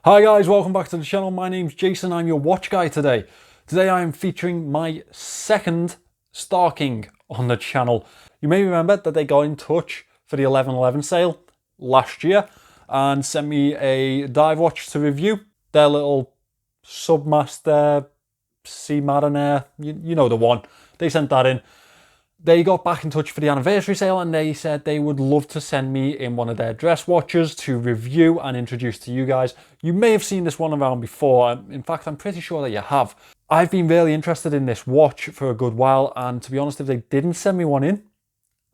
Hi guys, welcome back to the channel. My name's Jason, I'm your watch guy today. Today I am featuring my second Star King on the channel. You may remember that they got in touch for the 11/11 sale last year and sent me a dive watch to review. Their little Submaster Sea Mariner, you know the one. They sent that in. They got back in touch for the anniversary sale and they said they would love to send me in one of their dress watches to review and introduce to you guys. You may have seen this one around before. In fact, I'm pretty sure that you have. I've been really interested in this watch for a good while, and to be honest, if they didn't send me one in,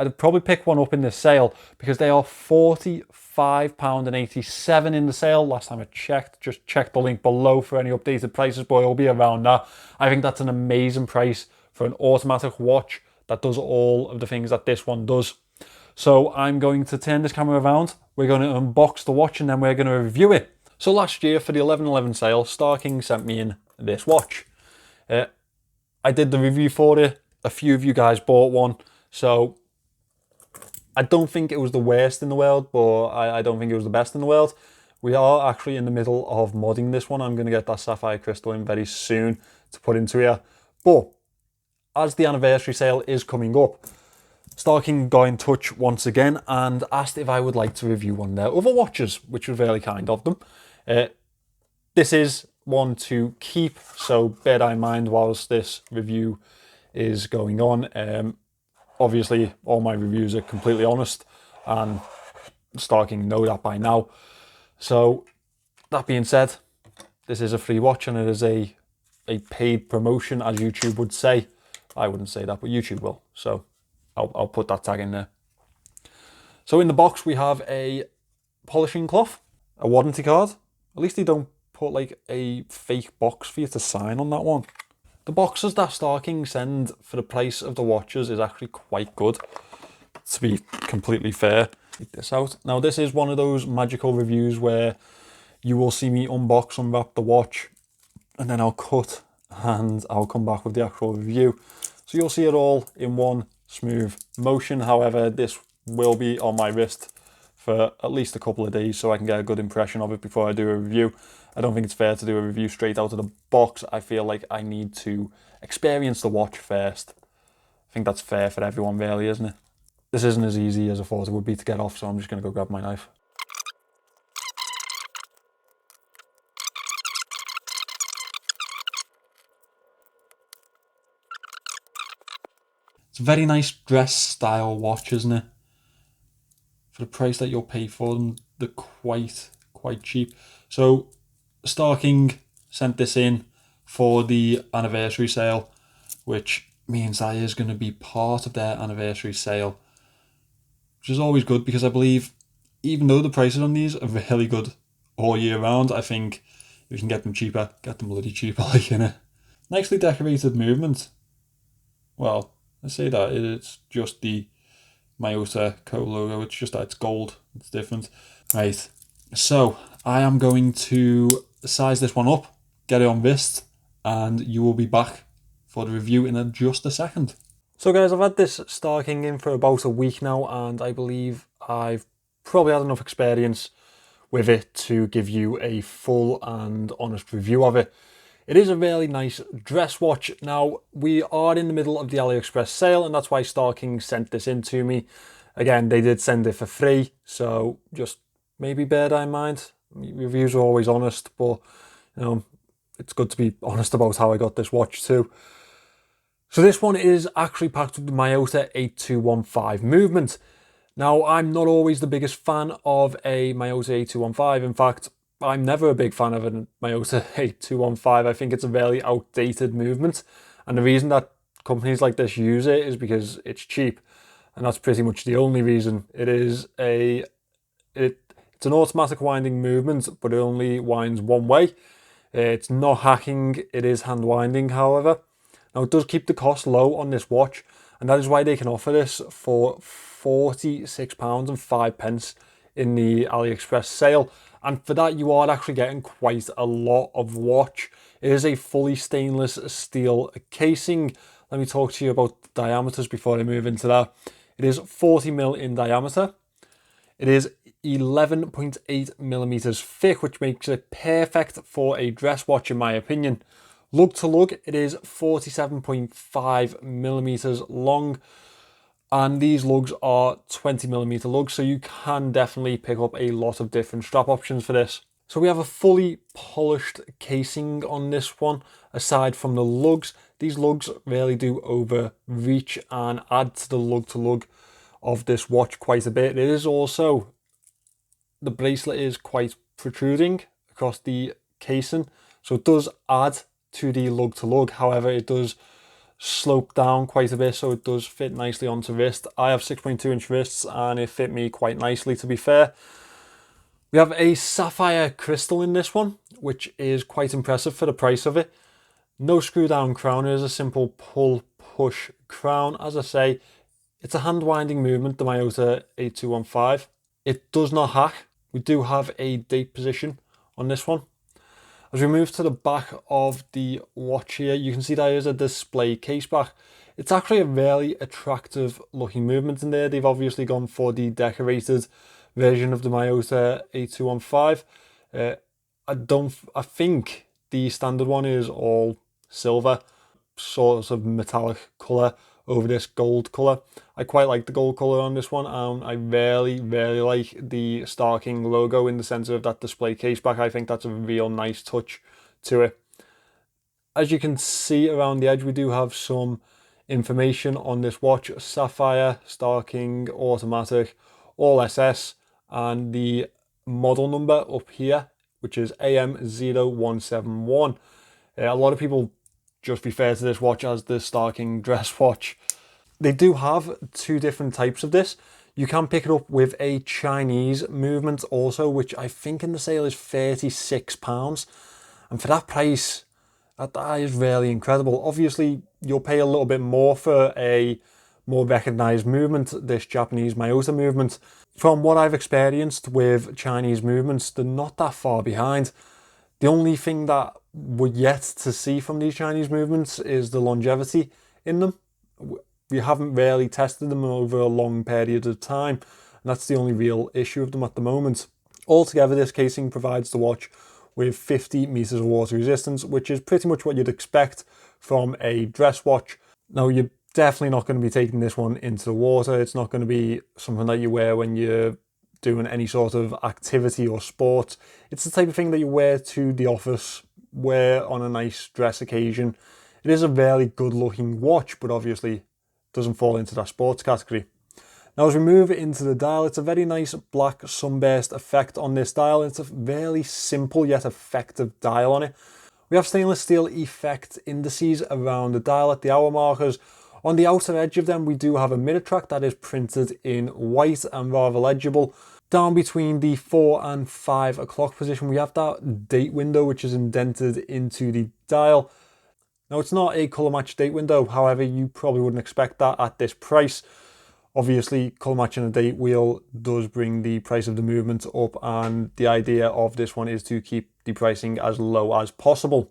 I'd probably pick one up in this sale because they are £45.87 in the sale. Last time I checked, just check the link below for any updated prices, but it'll be around that. I think that's an amazing price for an automatic watch that does all of the things that this one does. So I'm going to turn this camera around, we're going to unbox the watch and then we're going to review it. So last year for the 11/11 sale, Star King sent me in this watch. I did the review for it, a few of you guys bought one, so I don't think it was the worst in the world, but I don't think it was the best in the world. We are actually in the middle of modding this one. I'm going to get that sapphire crystal in very soon to put into here. But as the anniversary sale is coming up, Star King got in touch once again and asked if I would like to review one of their other watches, which was really kind of them. This is one to keep, so bear that in mind whilst this review is going on. Obviously, all my reviews are completely honest, and Star King know that by now. So, that being said, this is a free watch and it is a paid promotion, as YouTube would say. I wouldn't say that, but YouTube will. So I'll put that tag in there. So in the box we have a polishing cloth, a warranty card. At least they don't put like a fake box for you to sign on that one. The boxes that Star King send for the price of the watches is actually quite good, to be completely fair. Take this out. Now this is one of those magical reviews where you will see me unbox, unwrap the watch, and then I'll cut and I'll come back with the actual review. So you'll see it all in one smooth motion. However, this will be on my wrist for at least a couple of days so I can get a good impression of it before I do a review. I don't think it's fair to do a review straight out of the box. I feel like I need to experience the watch first. I think that's fair for everyone really, isn't it? This isn't as easy as I thought it would be to get off, so I'm just going to go grab my knife. It's a very nice dress style watch, isn't it? For the price that you'll pay for them, they're quite cheap. So Star King sent this in for the anniversary sale, which means that is going to be part of their anniversary sale, which is always good because I believe even though the prices on these are really good all year round, I think if you can get them cheaper, get them bloody cheaper, like, innit? Nicely decorated movement. Well, I say that it's just the Miyota Co logo, it's just that it's gold, it's different. Right, so I am going to size this one up, get it on wrist, and you will be back for the review in just a second. So guys, I've had this Star King in for about a week now, and I believe I've probably had enough experience with it to give you a full and honest review of it. It is a really nice dress watch. Now, we are in the middle of the Aliexpress sale, and that's why Star King sent this in to me. Again, they did send it for free, so just maybe bear that in mind. Reviews are always honest, but you know, it's good to be honest about how I got this watch too. So this one is actually packed with the Miyota 8215 movement. Now, I'm not always the biggest fan of a Miyota 8215. In fact, I'm never a big fan of a Miyota 8215. I think it's a very outdated movement. And the reason that companies like this use it is because it's cheap. And that's pretty much the only reason. It's an automatic winding movement, but it only winds one way. It's not hacking, it is hand winding, however. Now, it does keep the cost low on this watch, and that is why they can offer this for £46.05 in the AliExpress sale. And for that, you are actually getting quite a lot of watch. It is a fully stainless steel casing. Let me talk to you about the diameters before I move into that. It is 40mm in diameter. It is 11.8mm thick, which makes it perfect for a dress watch in my opinion. Lug to lug, it is 47.5mm long, and these lugs are 20mm lugs, so you can definitely pick up a lot of different strap options for this. So we have a fully polished casing on this one. Aside from the lugs, these lugs really do overreach and add to the lug to lug of this watch quite a bit. It is also, the bracelet is quite protruding across the casing, so it does add to the lug to lug. However, it does slope down quite a bit, so it does fit nicely onto wrist. I have 6.2-inch wrists and it fit me quite nicely, to be fair. We have a sapphire crystal in this one, which is quite impressive for the price of it. No screw down crown, it is a simple pull push crown. As I say, it's a hand winding movement, the Miyota 8215. It does not hack. We do have a date position on this one. As we move to the back of the watch here, you can see there is a display case back. It's actually a really attractive looking movement in there. They've obviously gone for the decorated version of the Miyota 8215. I think the standard one is all silver, sort of metallic colour over this gold colour. I quite like the gold colour on this one, and I really like the Star King logo in the centre of that display case back. I think that's a real nice touch to it. As you can see around the edge, we do have some information on this watch: Sapphire, Star King, automatic, all SS, and the model number up here, which is AM0171. A lot of people just refer to this watch as the Star King dress watch. They do have two different types of this. You can pick it up with a Chinese movement also, which I think in the sale is £36. And for that price, that is really incredible. Obviously, you'll pay a little bit more for a more recognised movement, this Japanese Miyota movement. From what I've experienced with Chinese movements, they're not that far behind. The only thing that we're yet to see from these Chinese movements is the longevity in them. We haven't really tested them over a long period of time, and that's the only real issue of them at the moment. Altogether, this casing provides the watch with 50 meters of water resistance, which is pretty much what you'd expect from a dress watch. Now, you're definitely not going to be taking this one into the water. It's not going to be something that you wear when you're doing any sort of activity or sport. It's the type of thing that you wear to the office, wear on a nice dress occasion. It is a very good looking watch, but obviously doesn't fall into that sports category. Now, as we move into the dial, it's a very nice black sunburst effect on this dial. It's a very simple yet effective dial on it. We have stainless steel effect indices around the dial at the hour markers. On the outer edge of them, we do have a minute track that is printed in white and rather legible. Down between the 4 and 5 o'clock position, we have that date window, which is indented into the dial. Now, it's not a colour match date window, however, you probably wouldn't expect that at this price. Obviously, colour matching a date wheel does bring the price of the movement up, and the idea of this one is to keep the pricing as low as possible.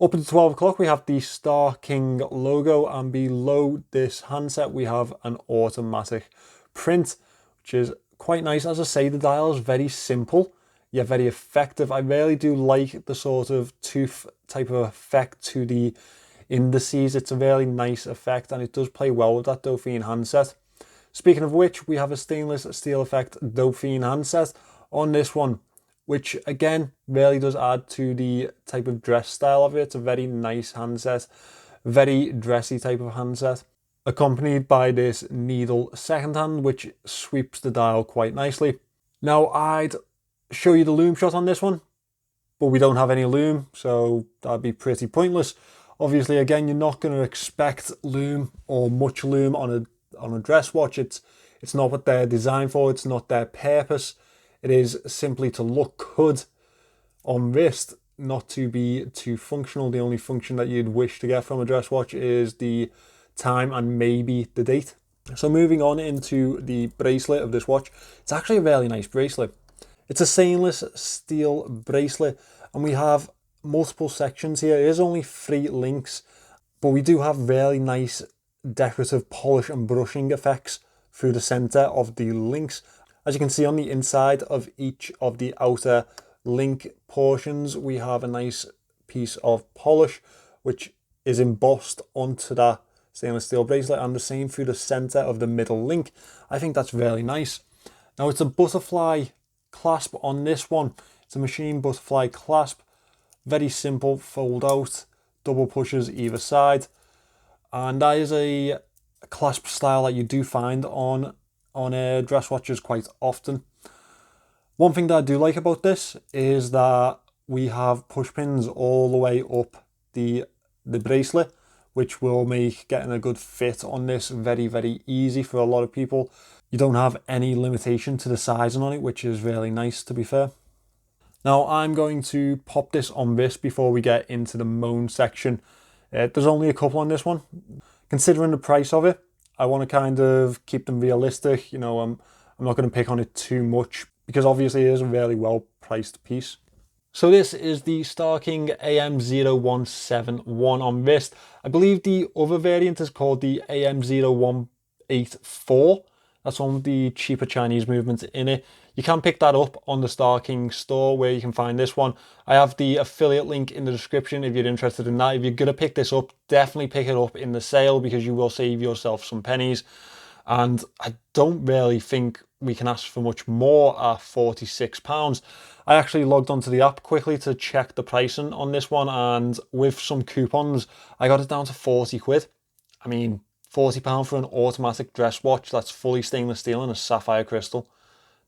Up until 12 o'clock, we have the Star King logo, and below this handset, we have an automatic print, which is quite nice. As I say, the dial is very simple, yet very effective. I really do like the sort of tooth type of effect to the indices. It's a very nice effect, and it does play well with that Dauphine handset. Speaking of which, we have a stainless steel effect Dauphine handset on this one, which again really does add to the type of dress style of it. It's a very nice handset, very dressy type of handset, accompanied by this needle second hand, which sweeps the dial quite nicely. Now, I'd show you the loom shot on this one, but we don't have any loom, so that'd be pretty pointless. Obviously, again, you're not going to expect loom or much loom on a dress watch. It's not what they're designed for. It's not their purpose. It is simply to look good on wrist, not to be too functional. The only function that you'd wish to get from a dress watch is the time and maybe the date. So moving on into the bracelet of this watch, it's actually a really nice bracelet. It's a stainless steel bracelet, and we have multiple sections here. It is only 3 links, but we do have really nice decorative polish and brushing effects through the center of the links. As you can see on the inside of each of the outer link portions, we have a nice piece of polish, which is embossed onto that stainless steel bracelet, and the same through the center of the middle link. I think that's really nice. Now it's a butterfly clasp on this one. It's a machine butterfly clasp. Very simple, fold out, double pushes either side. And that is a clasp style that you do find on dress watches quite often. One thing that I do like about this is that we have push pins all the way up the bracelet, which will make getting a good fit on this very, very easy for a lot of people. You don't have any limitation to the sizing on it, which is really nice, to be fair. Now I'm going to pop this on wrist before we get into the Moan section. There's only a couple on this one. Considering the price of it, I want to kind of keep them realistic. You know, I'm not going to pick on it too much because obviously it is a really well priced piece. So this is the Star King AM0171 on wrist. I believe the other variant is called the AM0184. That's one with the cheaper Chinese movements in it. You can pick that up on the Star King store where you can find this one. I have the affiliate link in the description if you're interested in that. If you're going to pick this up, definitely pick it up in the sale because you will save yourself some pennies. And I don't really think we can ask for much more at £46. I actually logged onto the app quickly to check the pricing on this one, and with some coupons, I got it down to 40 quid. I mean, £40 for an automatic dress watch that's fully stainless steel and a sapphire crystal.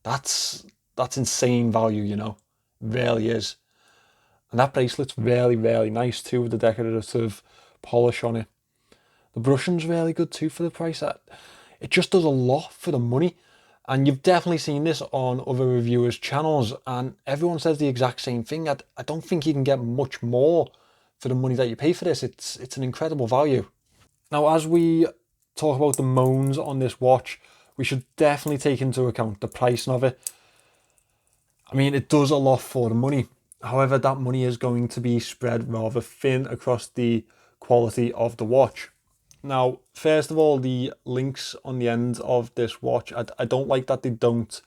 That's insane value, you know. It really is. And that bracelet's really, really nice too, with the decorative polish on it. The brushing's really good too for the price. It just does a lot for the money. And you've definitely seen this on other reviewers' channels, and everyone says the exact same thing. I don't think you can get much more for the money that you pay for this. It's an incredible value. Now, as we talk about the moans on this watch, we should definitely take into account the pricing of it. I mean, it does a lot for the money. However, that money is going to be spread rather thin across the quality of the watch. Now, first of all, the links on the end of this watch, I don't like that they don't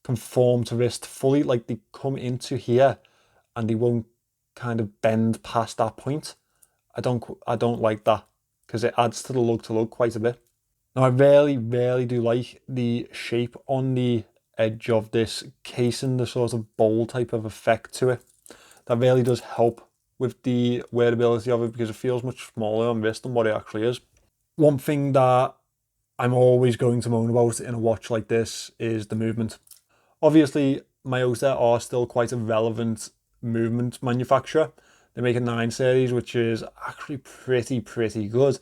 conform to wrist fully. Like, they come into here and they won't kind of bend past that point. I don't like that because it adds to the lug quite a bit. Now, I really, really do like the shape on the edge of this casing, the sort of bowl type of effect to it. That really does help with the wearability of it because it feels much smaller on wrist than what it actually is. One thing that I'm always going to moan about in a watch like this is the movement. Obviously, Miyota are still quite a relevant movement manufacturer. They make a 9 series, which is actually pretty good.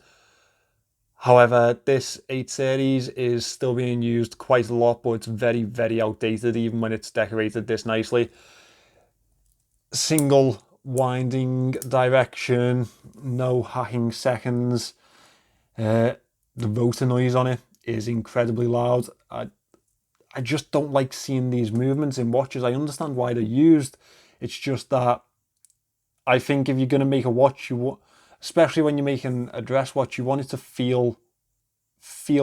However, this 8 series is still being used quite a lot, but it's very, very outdated even when it's decorated this nicely. Single winding direction, no hacking seconds. The rotor noise on it is incredibly loud. I just don't like seeing these movements in watches. I understand why they're used. It's just that I think if you're going to make a watch, especially when you're making a dress watch, you want it to feel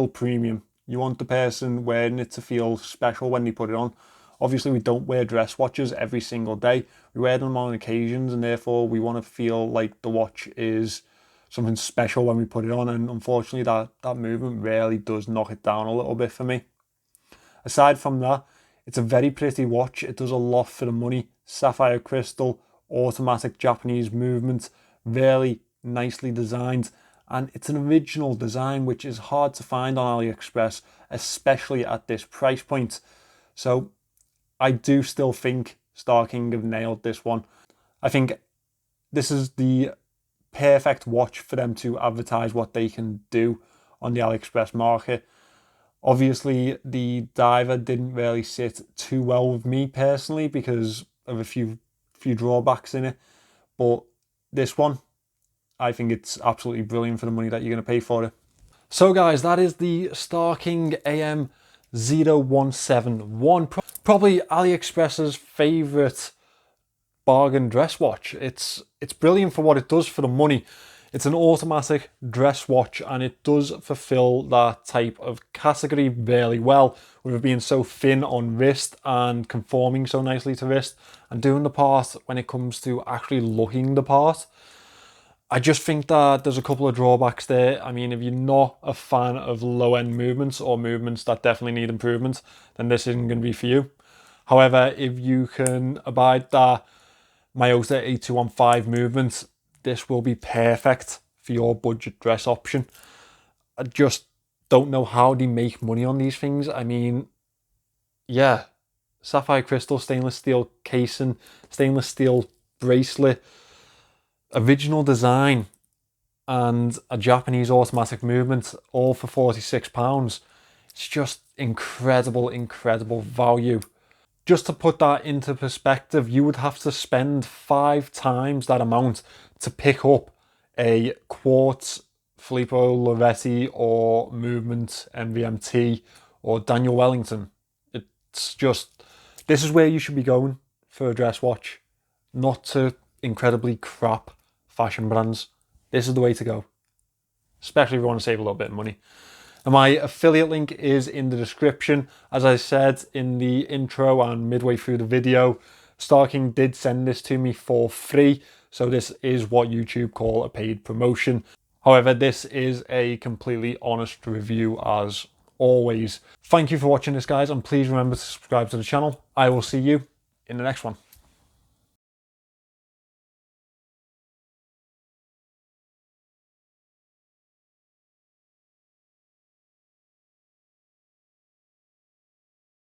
premium. You want the person wearing it to feel special when they put it on. Obviously, we don't wear dress watches every single day. We wear them on occasions, and therefore we want to feel like the watch is something special when we put it on. And unfortunately, that movement really does knock it down a little bit for me. Aside from that, it's a very pretty watch. It does a lot for the money. Sapphire crystal, automatic Japanese movement, really nicely designed. And it's an original design, which is hard to find on Aliexpress, especially at this price point. So I do still think Star King have nailed this one. I think this is the perfect watch for them to advertise what they can do on the Aliexpress market. Obviously, the diver didn't really sit too well with me personally because of a few drawbacks in it. But this one, I think it's absolutely brilliant for the money that you're going to pay for it. So guys, that is the Star King AM0171. Probably AliExpress's favourite bargain dress watch. It's brilliant for what it does for the money. It's an automatic dress watch, and it does fulfill that type of category really well, with it being so thin on wrist and conforming so nicely to wrist and doing the part when it comes to actually looking the part. I just think that there's a couple of drawbacks there. I mean, if you're not a fan of low-end movements or movements that definitely need improvement, then this isn't going to be for you. However, if you can abide that Miyota 8215 movement, this will be perfect for your budget dress option. I just don't know how they make money on these things. I mean, yeah, sapphire crystal, stainless steel casing, stainless steel bracelet, original design, and a Japanese automatic movement, all for £46. It's just incredible, incredible value. Just to put that into perspective, you would have to spend 5 times that amount to pick up a quartz Filippo Loretti or Movement MVMT or Daniel Wellington. It's just, this is where you should be going for a dress watch, not to incredibly crap fashion brands. This is the way to go, especially if you want to save a little bit of money. And my affiliate link is in the description. As I said in the intro and midway through the video, Starking did send this to me for free. So this is what YouTube call a paid promotion. However, this is a completely honest review as always. Thank you for watching this, guys, and please remember to subscribe to the channel. I will see you in the next one.